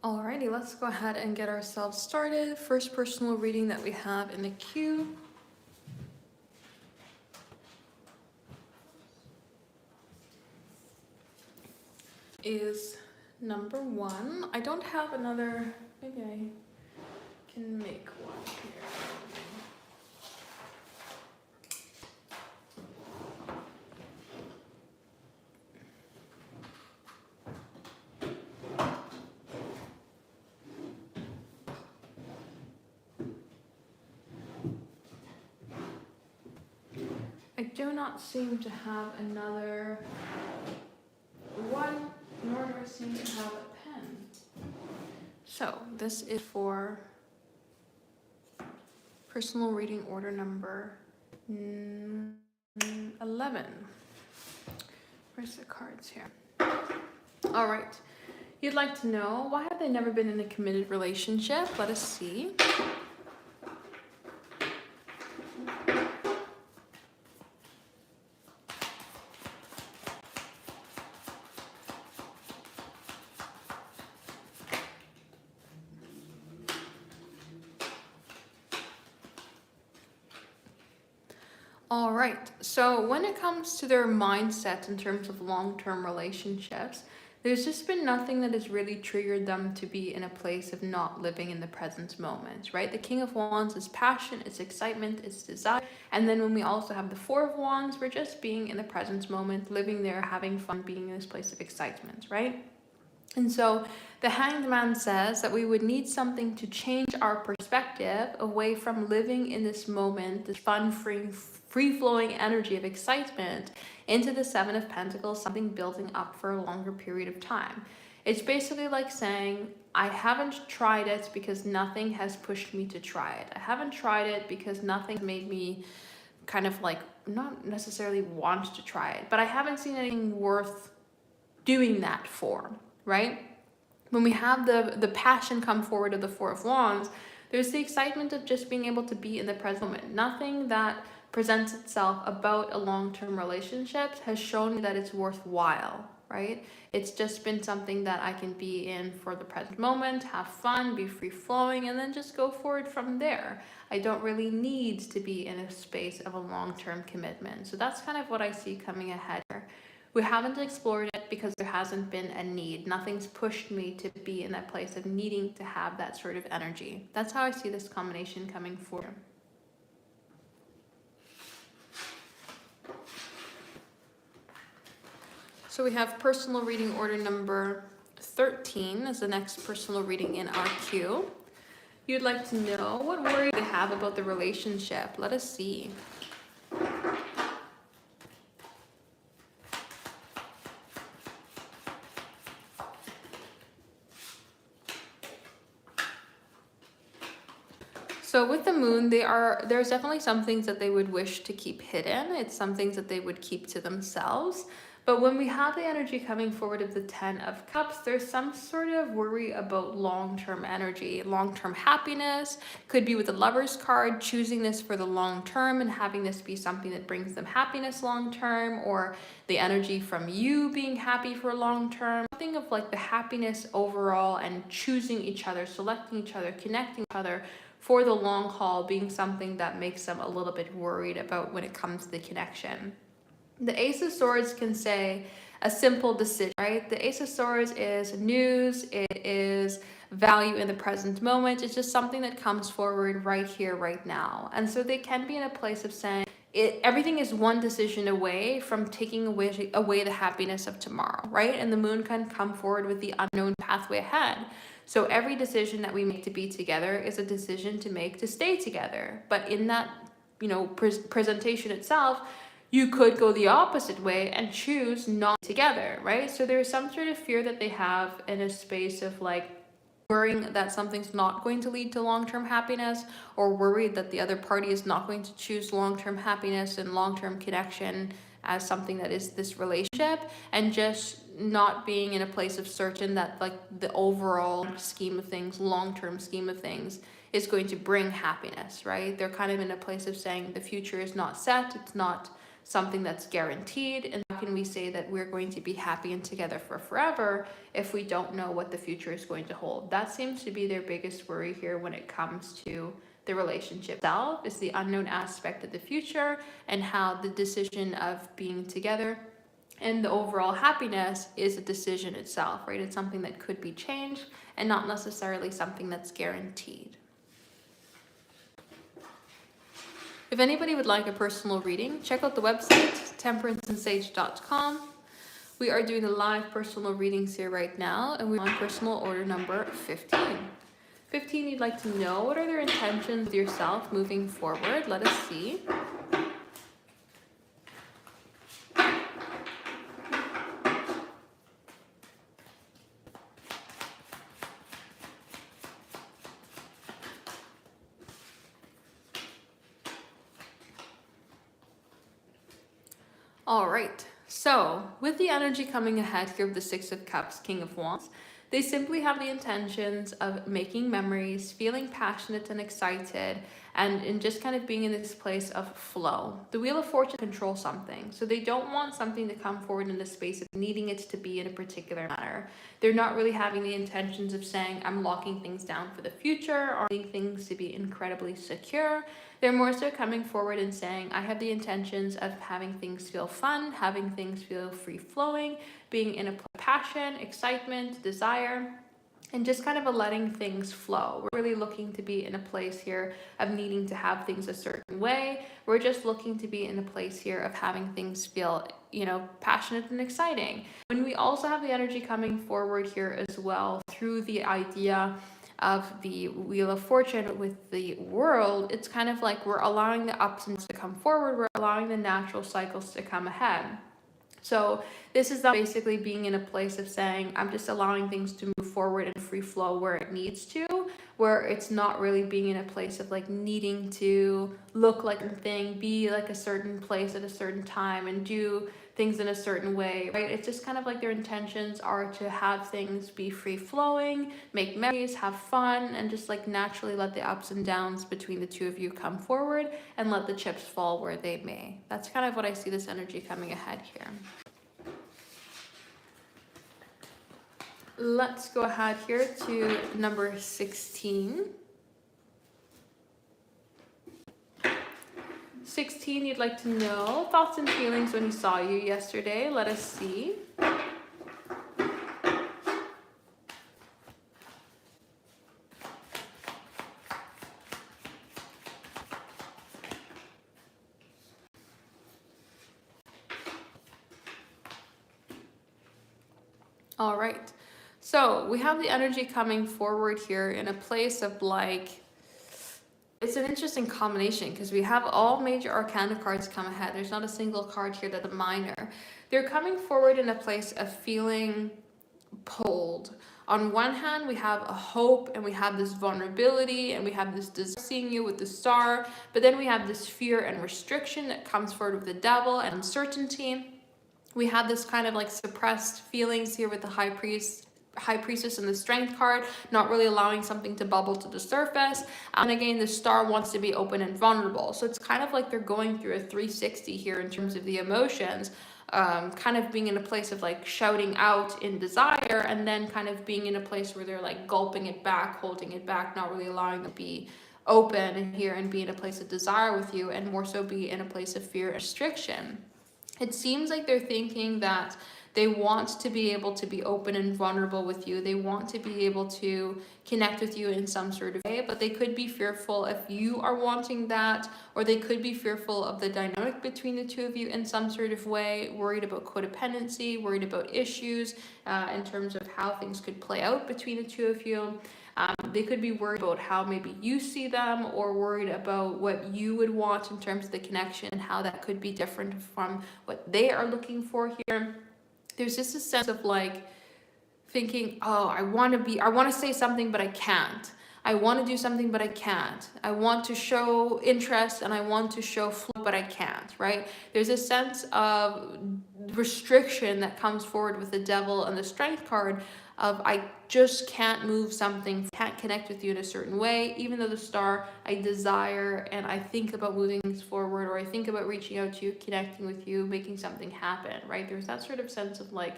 Alrighty, let's go ahead and get ourselves started. First personal reading that we have in the queue is number 1. I don't have another, maybe I can make one here. I do not seem to have another one, nor do I seem to have a pen. So this is for personal reading order number 11. Where's the cards here? All right. You'd like to know, why have they never been in a committed relationship? Let us see. All right, so when it comes to their mindset in terms of long-term relationships, there's just been nothing that has really triggered them to be in a place of not living in the present moment, right? The King of Wands is passion, it's excitement, it's desire. And then when we also have the Four of Wands, we're just being in the present moment, living there, having fun, being in this place of excitement, right? And so the Hanged Man says that we would need something to change our perspective away from living in this moment, this fun, free-flowing energy of excitement, into the Seven of Pentacles, something building up for a longer period of time. It's basically like saying, I haven't tried it because nothing has pushed me to try it. I haven't tried it because nothing made me kind of like, not necessarily want to try it, but I haven't seen anything worth doing that for. Right? When we have the passion come forward of the Four of Wands, there's the excitement of just being able to be in the present moment. Nothing that presents itself about a long-term relationship has shown me that it's worthwhile, right? It's just been something that I can be in for the present moment, have fun, be free-flowing, and then just go forward from there. I don't really need to be in a space of a long-term commitment. So that's kind of what I see coming ahead here. We haven't explored it because there hasn't been a need. Nothing's pushed me to be in that place of needing to have that sort of energy. That's how I see this combination coming forward. So we have personal reading order number 13 as the next personal reading in our queue. You'd like to know what worry they have about the relationship. Let us see. So with the moon, there's definitely some things that they would wish to keep hidden. It's some things that they would keep to themselves. But when we have the energy coming forward of the 10 of Cups, there's some sort of worry about long-term energy, long-term happiness. Could be with the Lover's card, choosing this for the long term and having this be something that brings them happiness long term, or the energy from you being happy for long term. Something of like the happiness overall and choosing each other, selecting each other, connecting each other for the long haul being something that makes them a little bit worried about when it comes to the connection. The Ace of Swords can say a simple decision, right? The Ace of Swords is news, it is value in the present moment. It's just something that comes forward right here, right now. And so they can be in a place of saying, everything is one decision away from taking away the happiness of tomorrow, right? And the moon can come forward with the unknown pathway ahead. So every decision that we make to be together is a decision to make to stay together. But in that, presentation itself, you could go the opposite way and choose not together, right? So there's some sort of fear that they have in a space of like worrying that something's not going to lead to long-term happiness, or worried that the other party is not going to choose long-term happiness and long-term connection as something that is this relationship, and just not being in a place of certain that like the overall scheme of things, long-term scheme of things, is going to bring happiness, right? They're kind of in a place of saying the future is not set, it's not something that's guaranteed? And how can we say that we're going to be happy and together for forever if we don't know what the future is going to hold? That seems to be their biggest worry here when it comes to the relationship itself, is the unknown aspect of the future, and how the decision of being together and the overall happiness is a decision itself, right? It's something that could be changed and not necessarily something that's guaranteed. If anybody would like a personal reading, check out the website, temperanceandsage.com. We are doing the live personal readings here right now, and we're on personal order number 15. 15, you'd like to know what are their intentions with yourself moving forward. Let us see. All right, so with the energy coming ahead here of the Six of Cups, King of Wands, they simply have the intentions of making memories, feeling passionate and excited, and in just kind of being in this place of flow. The Wheel of Fortune controls something, so they don't want something to come forward in the space of needing it to be in a particular manner. They're not really having the intentions of saying, I'm locking things down for the future or needing things to be incredibly secure. They're more so coming forward and saying, I have the intentions of having things feel fun, having things feel free-flowing, being in a passion, excitement, desire, and just kind of a letting things flow. We're really looking to be in a place here of needing to have things a certain way. We're just looking to be in a place here of having things feel, passionate and exciting. When we also have the energy coming forward here as well through the idea of the Wheel of Fortune with the World, it's kind of like we're allowing the ups and downs to come forward. We're allowing the natural cycles to come ahead. So this is basically being in a place of saying, I'm just allowing things to move forward and free flow where it needs to, where it's not really being in a place of like needing to look like a thing, be like a certain place at a certain time and do things in a certain way, right? It's just kind of like their intentions are to have things be free flowing, make memories, have fun, and just like naturally let the ups and downs between the two of you come forward and let the chips fall where they may. That's kind of what I see this energy coming ahead here. Let's go ahead here to number 16. 16, you'd like to know thoughts and feelings when he saw you yesterday. Let us see. All right. So we have the energy coming forward here in a place of like, it's an interesting combination because we have all major arcana cards come ahead. There's not a single card here that's a minor. They're coming forward in a place of feeling pulled. On one hand, we have a hope and we have this vulnerability and we have this desire seeing you with the Star, but then we have this fear and restriction that comes forward with the Devil and uncertainty. We have this kind of like suppressed feelings here with the High Priestess and the Strength card, not really allowing something to bubble to the surface. And again, the Star wants to be open and vulnerable. So it's kind of like they're going through a 360 here in terms of the emotions, kind of being in a place of like shouting out in desire and then kind of being in a place where they're like gulping it back, holding it back, not really allowing it to be open here and be in a place of desire with you, and more so be in a place of fear and restriction. It seems like they're thinking that they want to be able to be open and vulnerable with you. They want to be able to connect with you in some sort of way, but they could be fearful if you are wanting that, or they could be fearful of the dynamic between the two of you in some sort of way, worried about codependency, worried about issues in terms of how things could play out between the two of you. They could be worried about how maybe you see them, or worried about what you would want in terms of the connection and how that could be different from what they are looking for here. There's just a sense of like thinking, oh, I want to say something, but I can't. I want to do something, but I can't. I want to show interest and I want to show flow, but I can't, right? There's a sense of restriction that comes forward with the Devil and the Strength card of I just can't move something, can't connect with you in a certain way, even though the Star, I desire and I think about moving things forward, or I think about reaching out to you, connecting with you, making something happen, right? There's that sort of sense of like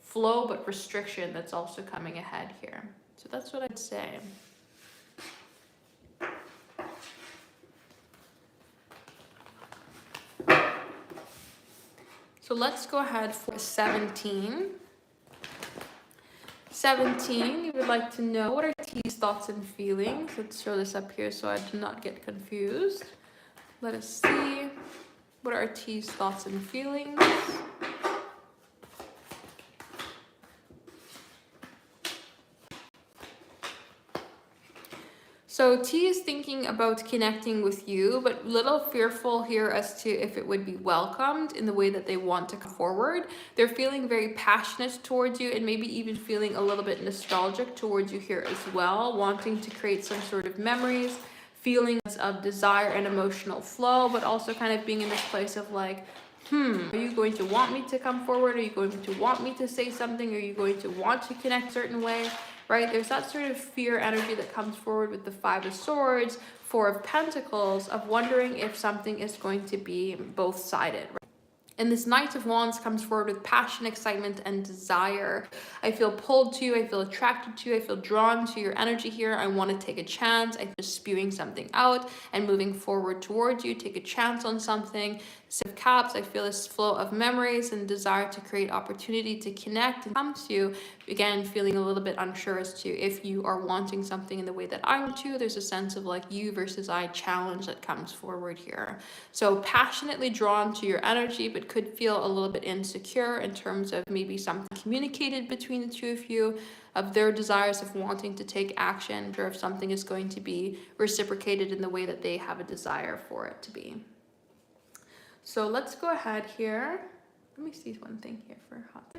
flow but restriction that's also coming ahead here. So that's what I'd say. So let's go ahead for 17. 17, you would like to know what are T's thoughts and feelings. Let's show this up here so I do not get confused. Let us see. What are T's thoughts and feelings? So T is thinking about connecting with you, but a little fearful here as to if it would be welcomed in the way that they want to come forward. They're feeling very passionate towards you and maybe even feeling a little bit nostalgic towards you here as well, wanting to create some sort of memories, feelings of desire and emotional flow, but also kind of being in this place of like, are you going to want me to come forward? Are you going to want me to say something? Are you going to want to connect a certain way? Right? There's that sort of fear energy that comes forward with the Five of Swords, Four of Pentacles, of wondering if something is going to be both-sided. Right? And this Knight of Wands comes forward with passion, excitement, and desire. I feel pulled to you. I feel attracted to you. I feel drawn to your energy here. I want to take a chance. I'm just spewing something out and moving forward towards you. Take a chance on something. Six of Cups, I feel this flow of memories and desire to create opportunity to connect and come to you. Again, feeling a little bit unsure as to if you are wanting something in the way that I want to. There's a sense of like you versus I challenge that comes forward here. So passionately drawn to your energy, but could feel a little bit insecure in terms of maybe something communicated between the two of you, of their desires of wanting to take action, or if something is going to be reciprocated in the way that they have a desire for it to be. So let's go ahead here. Let me see one thing here for hot.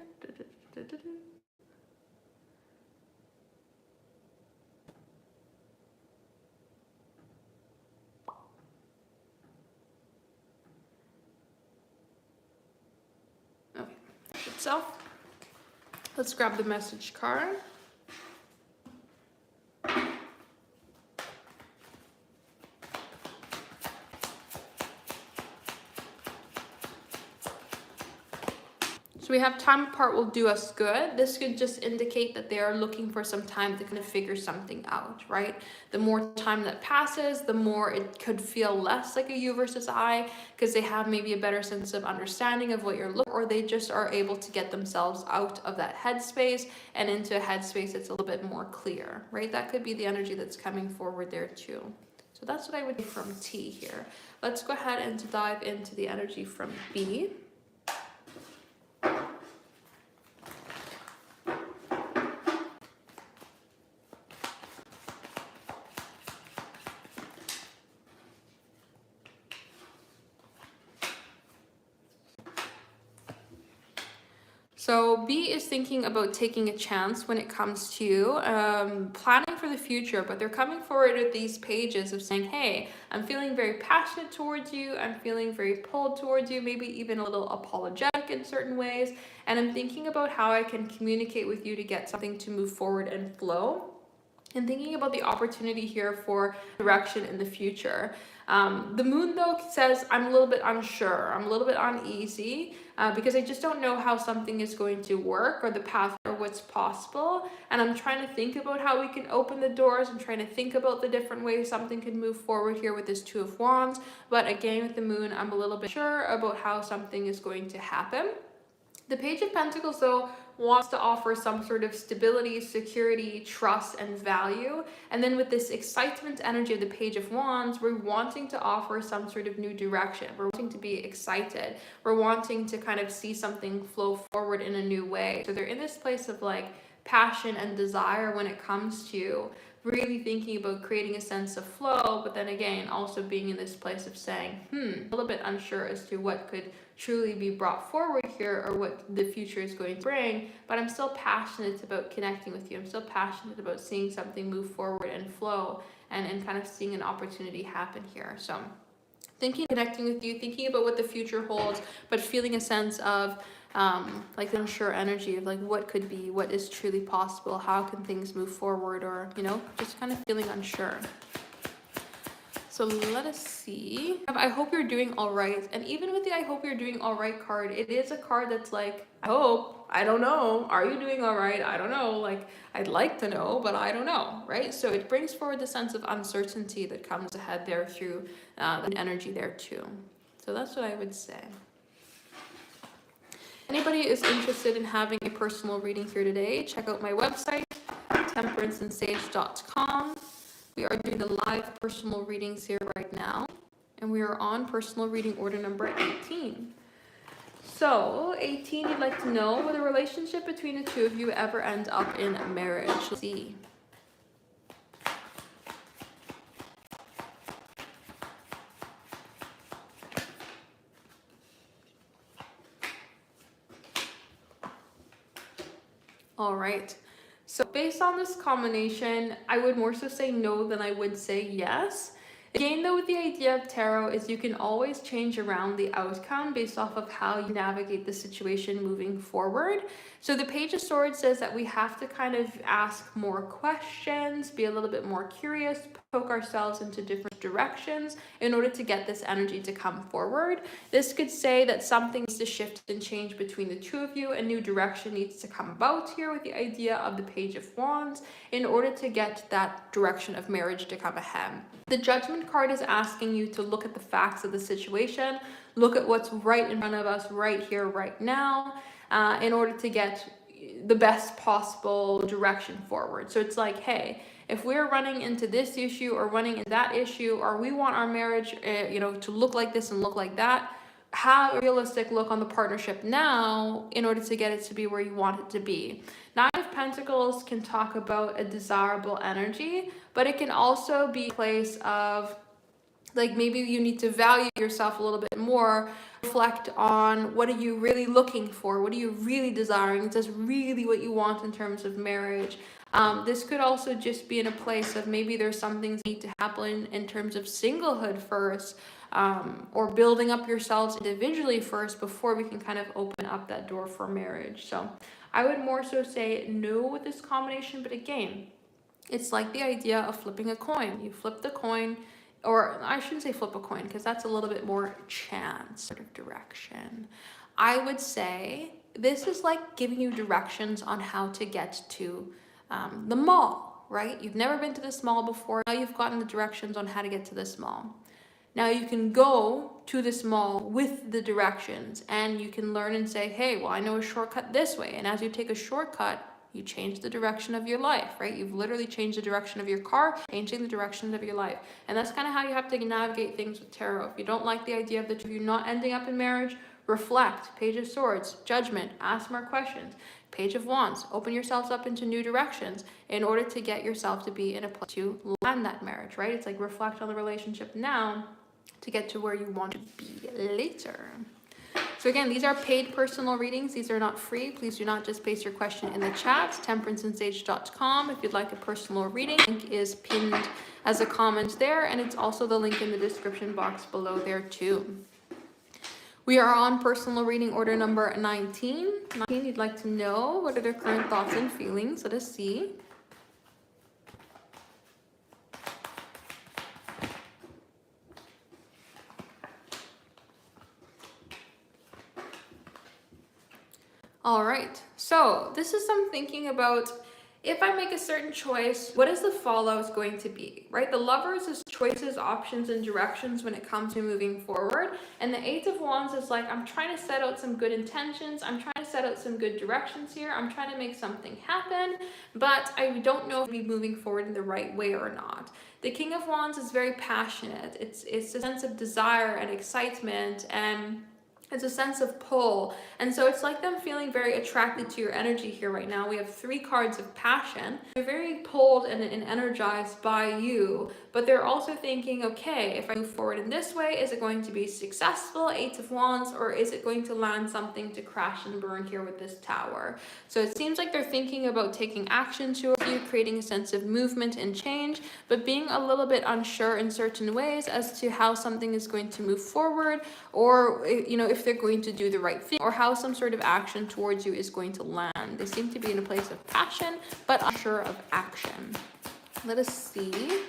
Okay, itself. Let's grab the message card. So we have time apart will do us good. This could just indicate that they are looking for some time to kind of figure something out, right? The more time that passes, the more it could feel less like a you versus I, because they have maybe a better sense of understanding of what you're looking for, or they just are able to get themselves out of that headspace and into a headspace that's a little bit more clear, right? That could be the energy that's coming forward there too. So that's what I would do from T here. Let's go ahead and dive into the energy from B. So B is thinking about taking a chance when it comes to planning for the future, but they're coming forward with these pages of saying, hey, I'm feeling very passionate towards you. I'm feeling very pulled towards you, maybe even a little apologetic in certain ways. And I'm thinking about how I can communicate with you to get something to move forward and flow. And thinking about the opportunity here for direction in the future. The moon, though, says I'm a little bit unsure. I'm a little bit uneasy because I just don't know how something is going to work or the path or what's possible. And I'm trying to think about how we can open the doors. I'm trying to think about the different ways something can move forward here with this Two of Wands. But again, with the moon, I'm a little bit sure about how something is going to happen. The Page of Pentacles, though, wants to offer some sort of stability, security, trust, and value. And then with this excitement energy of the Page of Wands, we're wanting to offer some sort of new direction. We're wanting to be excited. We're wanting to kind of see something flow forward in a new way. So they're in this place of like passion and desire when it comes to really thinking about creating a sense of flow, but then again, also being in this place of saying, a little bit unsure as to what could truly be brought forward here or what the future is going to bring, but I'm still passionate about connecting with you. I'm still passionate about seeing something move forward and flow and kind of seeing an opportunity happen here. So thinking, connecting with you, thinking about what the future holds, but feeling a sense of like the unsure energy of like what could be, what is truly possible, how can things move forward, or just kind of feeling unsure. So let us see. I hope you're doing all right. And even with the I hope you're doing all right card, it is a card that's like, I hope, I don't know. Are you doing all right? I don't know. Like, I'd like to know, but I don't know, right? So it brings forward the sense of uncertainty that comes ahead there through the energy there too. So that's what I would say. Anybody is interested in having a personal reading here today, check out my website, temperanceandsage.com. We are doing the live personal readings here right now, and we are on personal reading order number 18. So, 18, you'd like to know, will the relationship between the two of you ever end up in marriage? Let's see. All right. So based on this combination, I would more so say no than I would say yes. Again, though, with the idea of tarot is you can always change around the outcome based off of how you navigate the situation moving forward. So the Page of Swords says that we have to kind of ask more questions, be a little bit more curious, poke ourselves into different directions in order to get this energy to come forward. This could say that something needs to shift and change between the two of you. A new direction needs to come about here with the idea of the Page of Wands in order to get that direction of marriage to come ahead. The Judgment card is asking you to look at the facts of the situation, look at what's right in front of us right here, right now, in order to get the best possible direction forward. So it's like, hey, if we're running into this issue or running in that issue, or we want our marriage, to look like this and look like that, have a realistic look on the partnership now in order to get it to be where you want it to be. Nine of Pentacles can talk about a desirable energy, but it can also be a place of like maybe you need to value yourself a little bit more, reflect on what are you really looking for, what are you really desiring, is this really what you want in terms of marriage. This could also just be in a place of maybe there's some things that need to happen in terms of singlehood first, or building up yourselves individually first before we can kind of open up that door for marriage. So I would more so say no with this combination, but again, it's like the idea of flipping a coin. You flip the coin, or I shouldn't say flip a coin because that's a little bit more chance sort of direction. I would say this is like giving you directions on how to get to the mall, right? You've never been to this mall before. Now you've gotten the directions on how to get to this mall. Now you can go to this mall with the directions and you can learn and say, hey, well, I know a shortcut this way. And as you take a shortcut, you change the direction of your life, right? You've literally changed the direction of your car, changing the direction of your life. And that's kind of how you have to navigate things with tarot. If you don't like the idea of the two of you not ending up in marriage, reflect. Page of Swords, Judgment, ask more questions. Page of Wands, open yourselves up into new directions in order to get yourself to be in a place to land that marriage, right? It's like reflect on the relationship now to get to where you want to be later. So again, these are paid personal readings. These are not free. Please do not just place your question in the chat. temperanceandsage.com. If you'd like a personal reading, link is pinned as a comment there, and it's also the link in the description box below there too. We are on personal reading order number 19. 19, you'd like to know what are their current thoughts and feelings. Let us see. All right, so this is some thinking about if I make a certain choice, what is the fallout going to be, right? The Lovers is choices, options, and directions when it comes to moving forward. And the Eight of Wands is like, I'm trying to set out some good intentions. I'm trying to set out some good directions here. I'm trying to make something happen, but I don't know if we're moving forward in the right way or not. The King of Wands is very passionate. It's a sense of desire and excitement and It's a sense of pull. And so it's like them feeling very attracted to your energy here right now. We have 3 cards of passion. They're very pulled and energized by you, but they're also thinking, okay, if I move forward in this way, is it going to be successful, 8 of Wands, or is it going to land something to crash and burn here with this Tower? So it seems like they're thinking about taking action towards you, creating a sense of movement and change, but being a little bit unsure in certain ways as to how something is going to move forward, or if they're going to do the right thing, or how some sort of action towards you is going to land. They seem to be in a place of passion, but unsure of action. Let us see.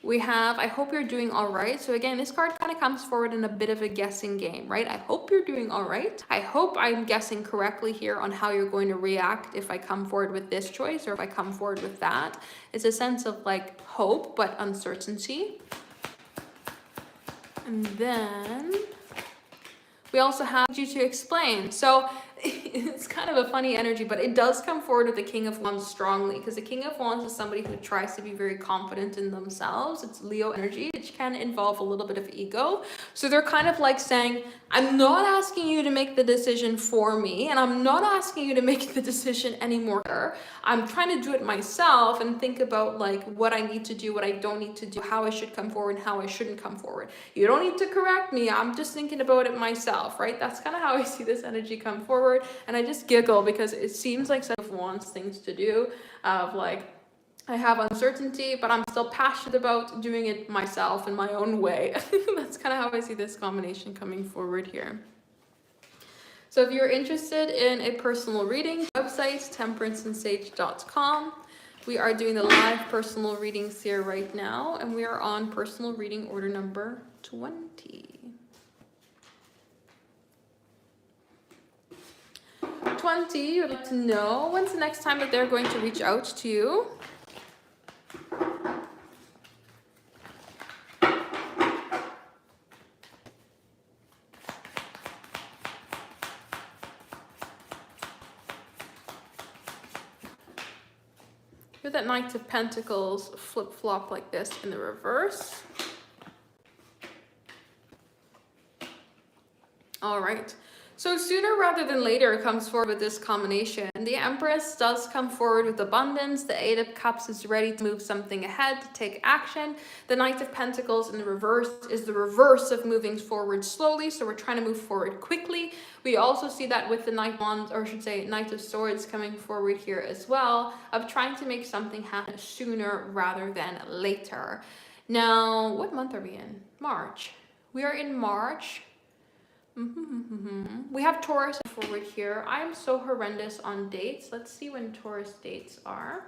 We have, I hope you're doing all right. So again, this card kind of comes forward in a bit of a guessing game, right? I hope you're doing all right. I hope I'm guessing correctly here on how you're going to react if I come forward with this choice or if I come forward with that. It's a sense of like hope, but uncertainty. And then we also have you to explain. So it's kind of a funny energy, but it does come forward with the King of Wands strongly, because the King of Wands is somebody who tries to be very confident in themselves. It's Leo energy, which can involve a little bit of ego. So they're kind of like saying, I'm not asking you to make the decision for me, and I'm not asking you to make the decision anymore. I'm trying to do it myself and think about like what I need to do, what I don't need to do, how I should come forward and how I shouldn't come forward. You don't need to correct me. I'm just thinking about it myself, right? That's kind of how I see this energy come forward. And I just giggle because it seems like some of Wands things to do, of like, I have uncertainty, but I'm still passionate about doing it myself in my own way. That's kind of how I see this combination coming forward here. So if you're interested in a personal reading, website temperanceandsage.com. We are doing the live personal readings here right now, and we are on personal reading order number 20. 20, you would like to know when's the next time that they're going to reach out to you. With that Knight of Pentacles flip-flop like this in the reverse. All right. So sooner rather than later comes forward with this combination. The Empress does come forward with abundance. The 8 of Cups is ready to move something ahead, to take action. The Knight of Pentacles in the reverse is the reverse of moving forward slowly. So we're trying to move forward quickly. We also see that with the Knight of Wands, or I should say Knight of Swords coming forward here as well, of trying to make something happen sooner rather than later. Now, what month are we in? March. We are in March. We have Taurus forward here. I'm so horrendous on dates. Let's see when Taurus dates are.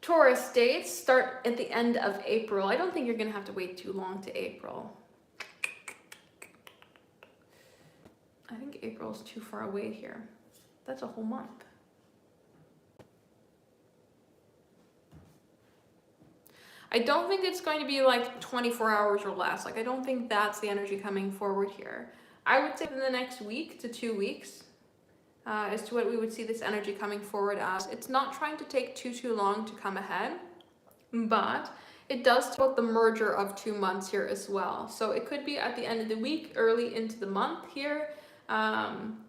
Taurus dates start at the end of April. I don't think you're going to have to wait too long to April. I think April's too far away here. That's a whole month. I don't think it's going to be like 24 hours or less. Like, I don't think that's the energy coming forward here. I would say in the next week to 2 weeks as to what we would see this energy coming forward as. It's not trying to take too long to come ahead, but it does talk about the merger of 2 months here as well. So it could be at the end of the week, early into the month here,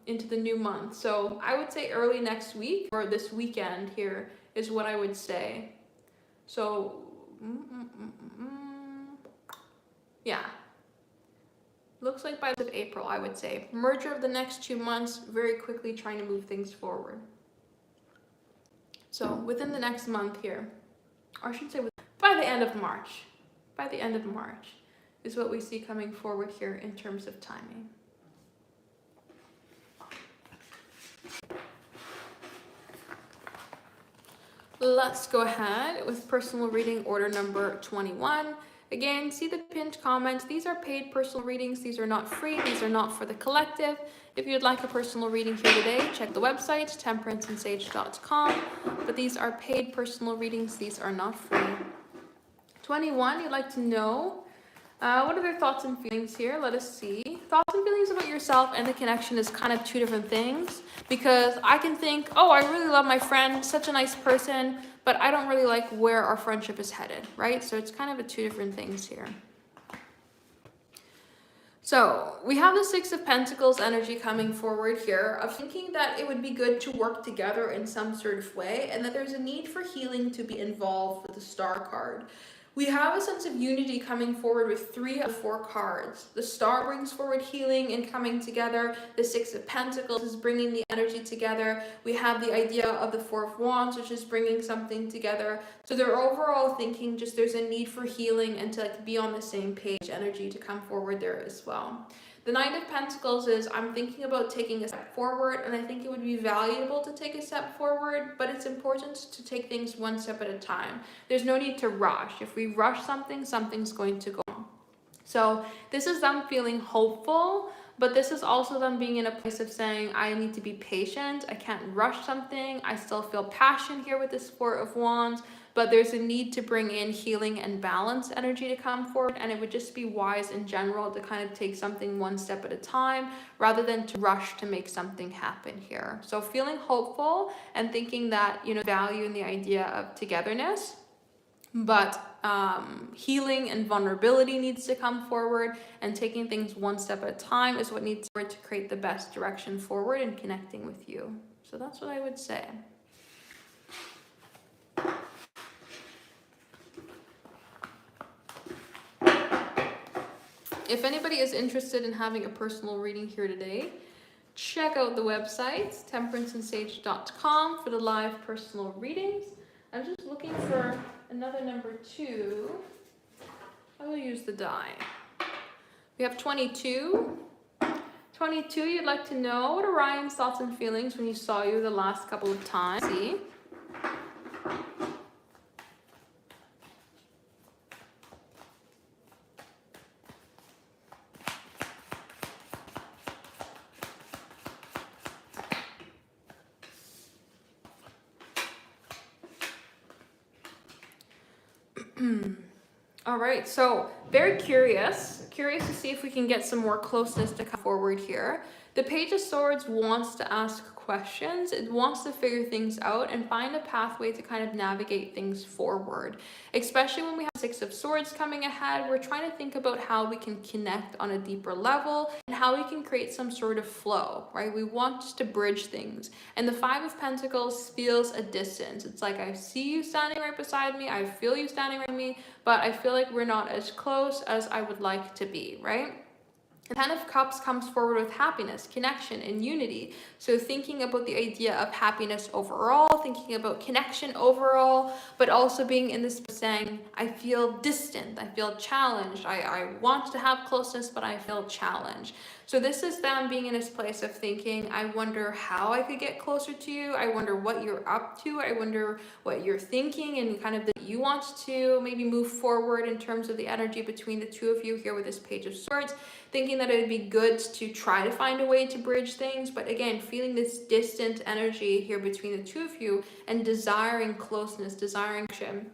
into the new month. So I would say early next week or this weekend here is what I would say. So yeah, looks like by the end of April, I would say. Merger of the next 2 months, very quickly trying to move things forward. So within the next month here, or I should say by the end of March. By the end of March is what we see coming forward here in terms of timing. Let's go ahead with personal reading order number 21. Again, see the pinned comment. These are paid personal readings. These are not free. These are not for the collective. If you'd like a personal reading here today, check the website, temperanceandsage.com. But these are paid personal readings. These are not free. 21, you'd like to know, what are their thoughts and feelings here? Let us see. Thoughts and feelings about yourself and the connection is kind of 2 different things, because I can think, oh, I really love my friend, such a nice person, but I don't really like where our friendship is headed, right? So it's kind of 2 different things here. So we have the Six of Pentacles energy coming forward here of thinking that it would be good to work together in some sort of way, and that there's a need for healing to be involved with the Star card. We have a sense of unity coming forward with 3 of 4 cards. The Star brings forward healing and coming together. The Six of Pentacles is bringing the energy together. We have the idea of the Four of Wands, which is bringing something together. So they're overall thinking just there's a need for healing and to like be on the same page energy to come forward there as well. The Knight of Pentacles is, I'm thinking about taking a step forward, and I think it would be valuable to take a step forward, but it's important to take things one step at a time. There's no need to rush. If we rush something, something's going to go wrong. So this is them feeling hopeful, but this is also them being in a place of saying, I need to be patient. I can't rush something. I still feel passion here with this Four of Wands, but there's a need to bring in healing and balance energy to come forward. And it would just be wise in general to kind of take something one step at a time rather than to rush to make something happen here. So feeling hopeful and thinking that, you know, value in the idea of togetherness, but healing and vulnerability needs to come forward, and taking things one step at a time is what needs to create the best direction forward and connecting with you. So that's what I would say. If anybody is interested in having a personal reading here today, check out the website, temperanceandsage.com, for the live personal readings. I'm just looking for another number 2. I will use the die. We have 22. 22, you'd like to know what Orion's thoughts and feelings when you saw you the last couple of times. See? All right, so very curious to see if we can get some more closeness to come forward here. The Page of Swords wants to ask questions. It wants to figure things out and find a pathway to kind of navigate things forward. Especially when we have Six of Swords coming ahead, we're trying to think about how we can connect on a deeper level and how we can create some sort of flow, right? We want to bridge things. And the Five of Pentacles feels a distance. It's like, I see you standing right beside me, I feel you standing right by me, but I feel like we're not as close as I would like to be, right? The Ten of Cups comes forward with happiness, connection, and unity. So thinking about the idea of happiness overall, thinking about connection overall, but also being in this saying, I feel distant, I feel challenged, I want to have closeness, but I feel challenged. So this is them being in this place of thinking, I wonder how I could get closer to you. I wonder what you're up to. I wonder what you're thinking and kind of that you want to maybe move forward in terms of the energy between the two of you here with this Page of Swords. Thinking that it would be good to try to find a way to bridge things, but again, feeling this distant energy here between the two of you and desiring closeness, desiring connection.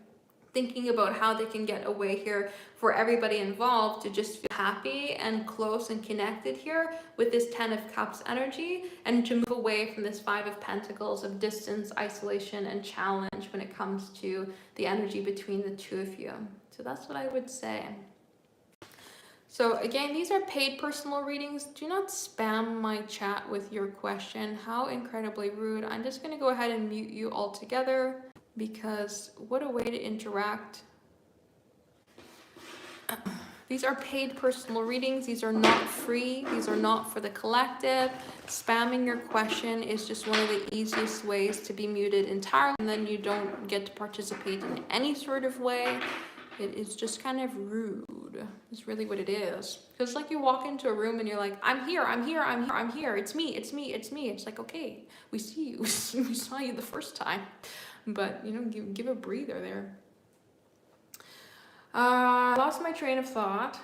Thinking about how they can get a way here for everybody involved to just feel happy and close and connected here with this Ten of Cups energy, and to move away from this Five of Pentacles of distance, isolation, and challenge when it comes to the energy between the two of you. So that's what I would say. So again, these are paid personal readings. Do not spam my chat with your question. How incredibly rude. I'm just going to go ahead and mute you altogether, because what a way to interact. These are paid personal readings. These are not free. These are not for the collective. Spamming your question is just one of the easiest ways to be muted entirely, and then you don't get to participate in any sort of way. It is just kind of rude. It's really what it is. Because like you walk into a room and you're like, I'm here, I'm here, I'm here, I'm here. It's me, it's me, it's me. It's like, okay, we see you. We saw you the first time. But, you know, give a breather there. I lost my train of thought.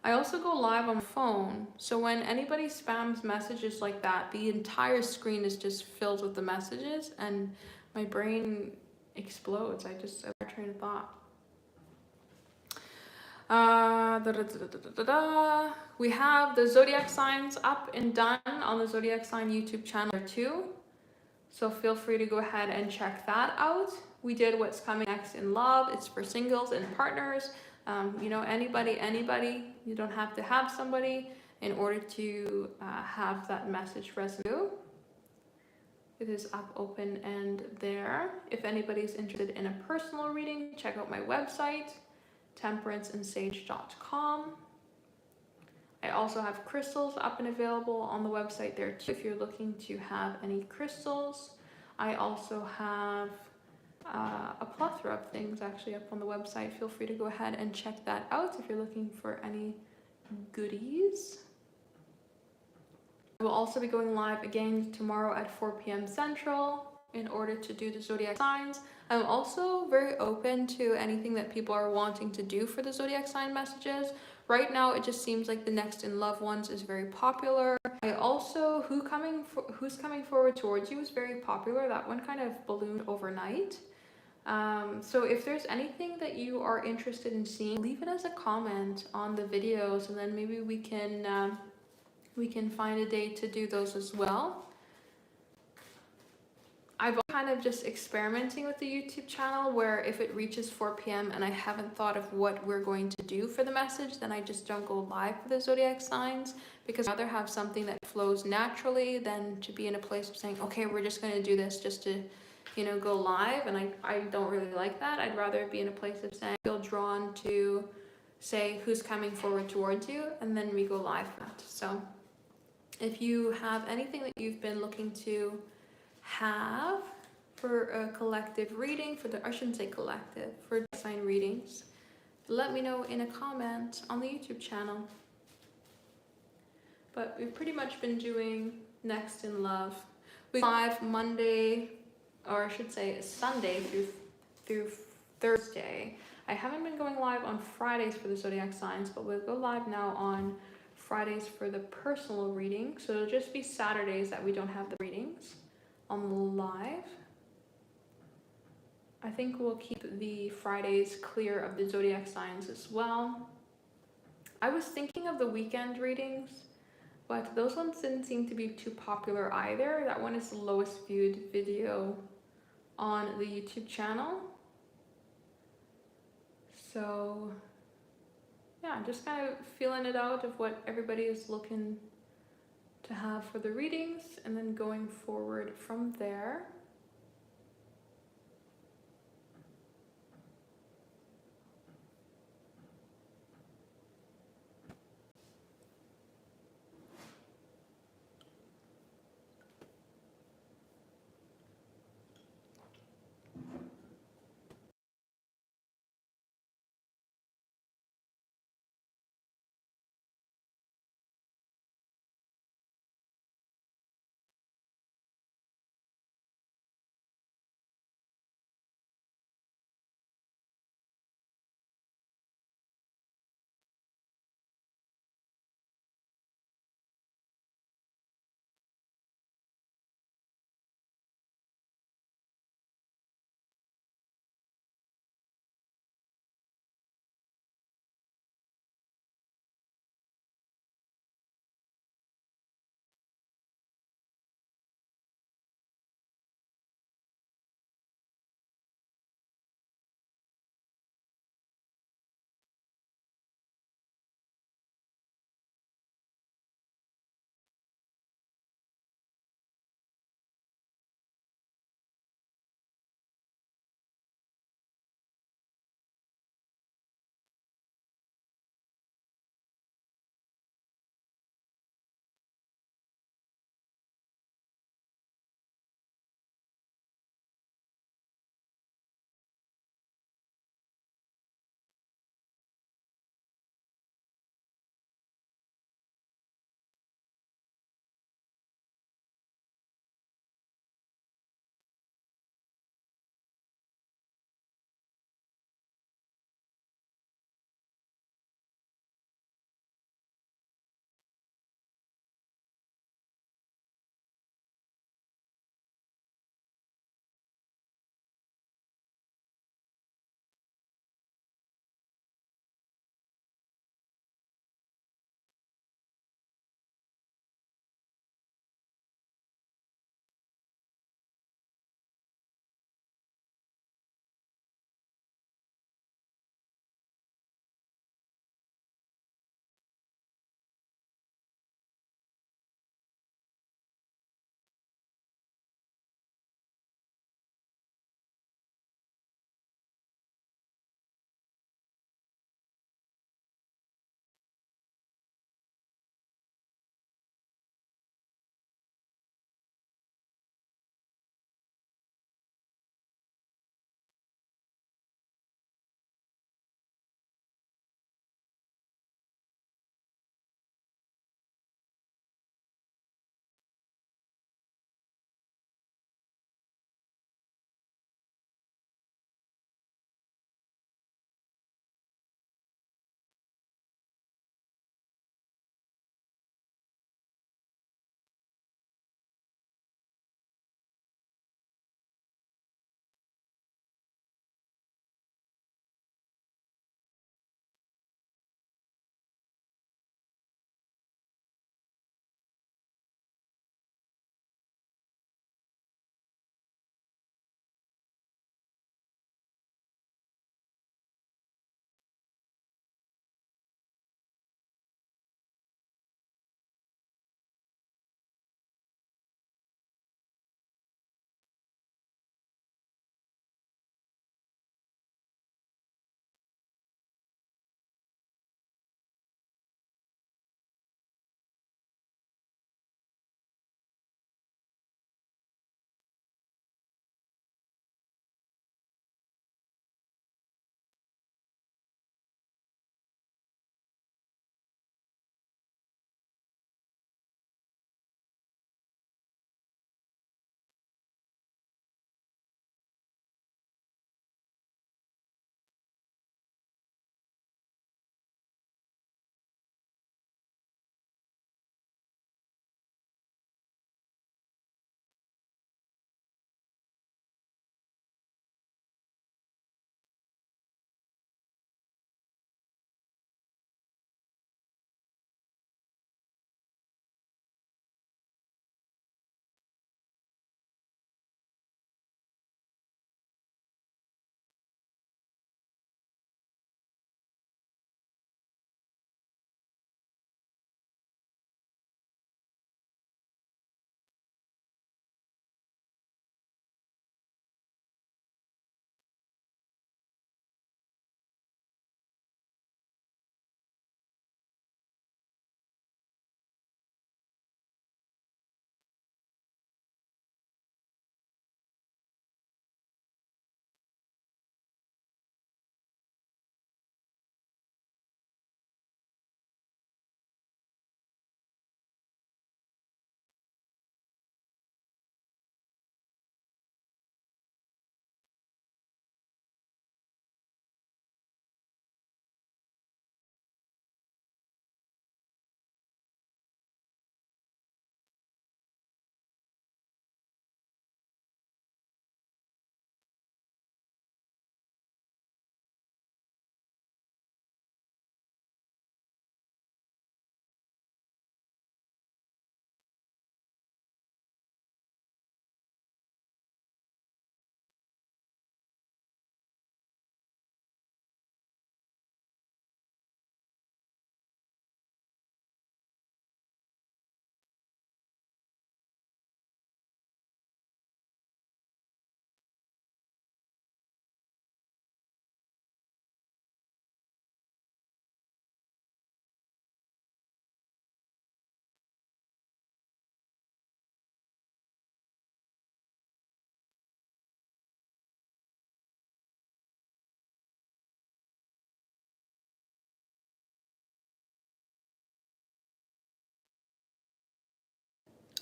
I also go live on my phone. So when anybody spams messages like that, the entire screen is just filled with the messages and my brain explodes. I have a train of thought. We have the zodiac signs up and done on the Zodiac Sign YouTube channel too. So feel free to go ahead and check that out. We did What's Coming Next in Love. It's for singles and partners. You know, anybody, you don't have to have somebody in order to have that message resonate. It is up, open, and there. If anybody's interested in a personal reading, check out my website, temperanceandsage.com. I also have crystals up and available on the website there too, if you're looking to have any crystals. I also have a plethora of things actually up on the website. Feel free to go ahead and check that out if you're looking for any goodies. I will also be going live again tomorrow at 4 p.m. Central in order to do the zodiac signs. I'm also very open to anything that people are wanting to do for the zodiac sign messages. Right now, it just seems like the Next in Love ones is very popular. I also, Who's Coming Forward Towards You is very popular. That one kind of ballooned overnight. So if there's anything that you are interested in seeing, leave it as a comment on the videos, and then maybe we can find a day to do those as well. I've kind of just experimenting with the YouTube channel where if it reaches 4 p.m. and I haven't thought of what we're going to do for the message, then I just don't go live for the zodiac signs, because I'd rather have something that flows naturally than to be in a place of saying, okay, we're just going to do this just to, you know, go live. And I don't really like that. I'd rather be in a place of saying, I feel drawn to say who's coming forward towards you, and then we go live for that. So if you have anything that you've been looking to have for a collective reading, I shouldn't say collective, for sign readings, let me know in a comment on the YouTube channel. But we've pretty much been doing Next in Love. We live Monday, or I should say Sunday through Thursday. I haven't been going live on Fridays for the zodiac signs, but we'll go live now on Fridays for the personal reading. So it'll just be Saturdays that we don't have the readings on the live. I think we'll keep the Fridays clear of the zodiac signs as well. I was thinking of the weekend readings, but those ones didn't seem to be too popular either. That one is the lowest viewed video on the YouTube channel. So yeah, just kind of feeling it out of what everybody is looking to have for the readings, and then going forward from there.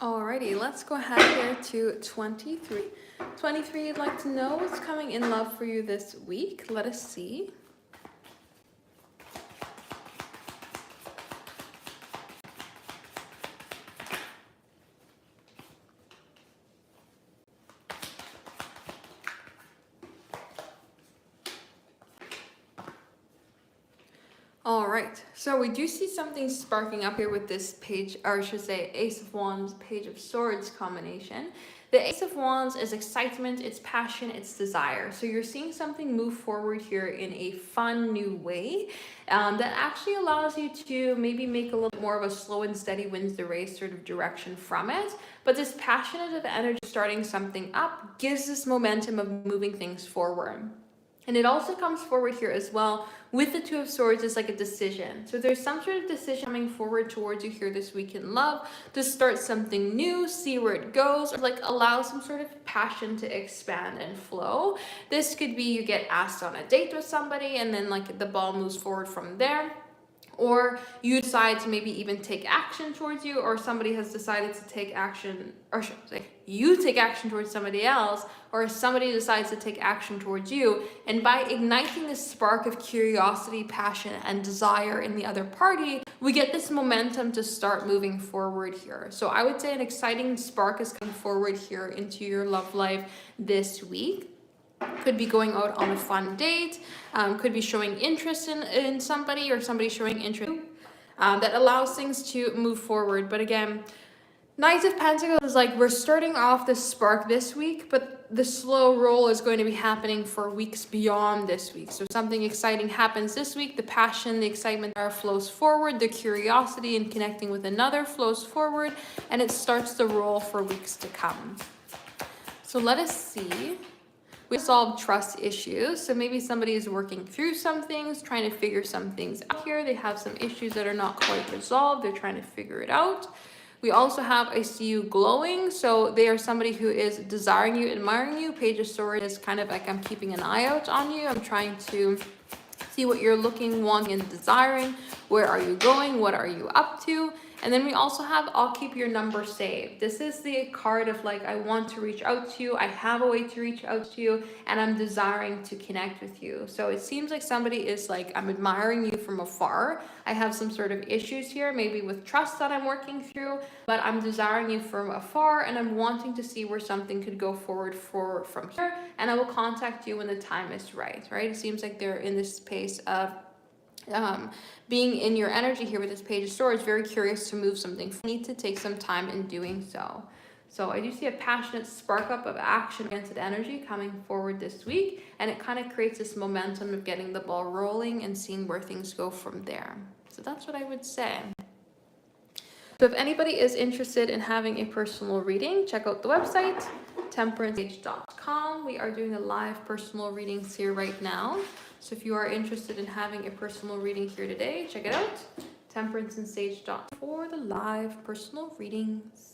Alrighty, let's go ahead here to 23. 23, you'd like to know what's coming in love for you this week. Let us see. All right, so we do see something sparking up here with this page, or I should say Ace of Wands, Page of Swords combination. The Ace of Wands is excitement, it's passion, it's desire. So you're seeing something move forward here in a fun new way that actually allows you to maybe make a little bit more of a slow and steady wins the race sort of direction from it. But this passionate energy starting something up gives this momentum of moving things forward. And it also comes forward here as well with the Two of Swords is like a decision. So there's some sort of decision coming forward towards you here this week in love to start something new, see where it goes, or like allow some sort of passion to expand and flow. This could be you get asked on a date with somebody and then like the ball moves forward from there. Or you decide to maybe even take action towards you, or somebody has decided to take action, or should I say, you take action towards somebody else, or somebody decides to take action towards you. And by igniting this spark of curiosity, passion, and desire in the other party, we get this momentum to start moving forward here. So I would say an exciting spark is coming forward here into your love life this week. Could be going out on a fun date, could be showing interest in somebody, or somebody showing interest that allows things to move forward. But again, Knight of Pentacles is like we're starting off this spark this week, but the slow roll is going to be happening for weeks beyond this week. So something exciting happens this week, the passion, the excitement flows forward, the curiosity in connecting with another flows forward, and it starts to roll for weeks to come. So let us see. We solve trust issues. So maybe somebody is working through some things, trying to figure some things out here. They have some issues that are not quite resolved. They're trying to figure it out. We also have I see you glowing. So they are somebody who is desiring you, admiring you. Page of Swords is kind of like I'm keeping an eye out on you. I'm trying to see what you're looking, wanting, and desiring. Where are you going? What are you up to? And then we also have I'll keep your number saved. This is the card of like I want to reach out to you. I have a way to reach out to you, and I'm desiring to connect with you. So it seems like somebody is like I'm admiring you from afar. I have some sort of issues here, maybe with trust that I'm working through, but I'm desiring you from afar, and I'm wanting to see where something could go forward from here, and I will contact you when the time is right, right? It seems like they're in this space of being in your energy here with this Page of Swords, very curious to move something. Need to take some time in doing so. So I do see a passionate spark up of action-oriented energy coming forward this week, and it kind of creates this momentum of getting the ball rolling and seeing where things go from there. So that's what I would say. So if anybody is interested in having a personal reading, check out the website, temperanceSage.com. We are doing a live personal readings here right now. So if you are interested in having a personal reading here today, check it out, temperanceandsage.com for the live personal readings.